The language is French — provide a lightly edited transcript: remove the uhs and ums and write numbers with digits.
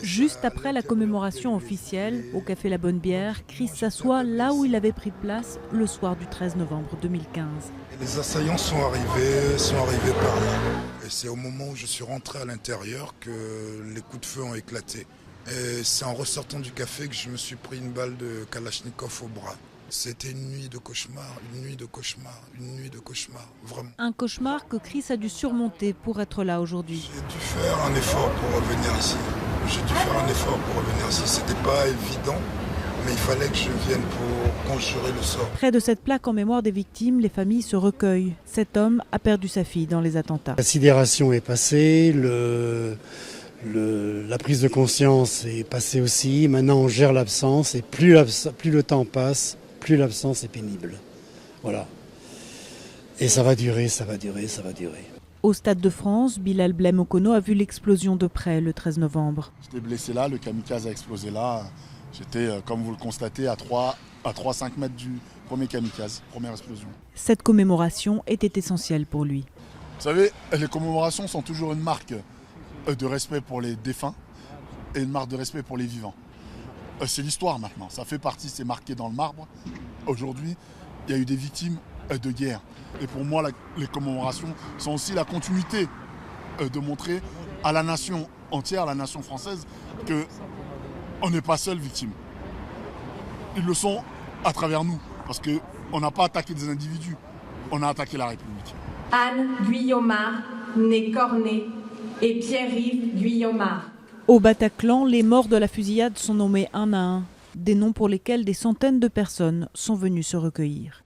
Juste après la commémoration officielle, au Café La Bonne Bière, Chris s'assoit là où il avait pris place le soir du 13 novembre 2015. Les assaillants sont arrivés par là. Et c'est au moment où je suis rentré à l'intérieur que les coups de feu ont éclaté. Et c'est en ressortant du café que je me suis pris une balle de Kalachnikov au bras. C'était une nuit de cauchemar, une nuit de cauchemar, une nuit de cauchemar, vraiment. Un cauchemar que Chris a dû surmonter pour être là aujourd'hui. J'ai dû faire un effort pour revenir ici. C'était pas évident, mais il fallait que je vienne pour conjurer le sort. Près de cette plaque en mémoire des victimes, les familles se recueillent. Cet homme a perdu sa fille dans les attentats. La sidération est passée, la prise de conscience est passée aussi. Maintenant, on gère l'absence et plus le temps passe, plus l'absence est pénible. Voilà. Et ça va durer. Au Stade de France, Bilal Blem Okono a vu l'explosion de près le 13 novembre. J'étais blessé là, le kamikaze a explosé là. J'étais, comme vous le constatez, à 3-5 mètres du premier kamikaze, première explosion. Cette commémoration était essentielle pour lui. Vous savez, les commémorations sont toujours une marque de respect pour les défunts et une marque de respect pour les vivants. C'est l'histoire maintenant, ça fait partie, c'est marqué dans le marbre. Aujourd'hui, il y a eu des victimes de guerre. Et pour moi, les commémorations sont aussi la continuité de montrer à la nation entière, à la nation française, qu'on n'est pas seul victime. Ils le sont à travers nous, parce qu'on n'a pas attaqué des individus, on a attaqué la République. Anne Guyomard, née Cornet, et Pierre-Yves Guyomard. Au Bataclan, les morts de la fusillade sont nommés un à un, des noms pour lesquels des centaines de personnes sont venues se recueillir.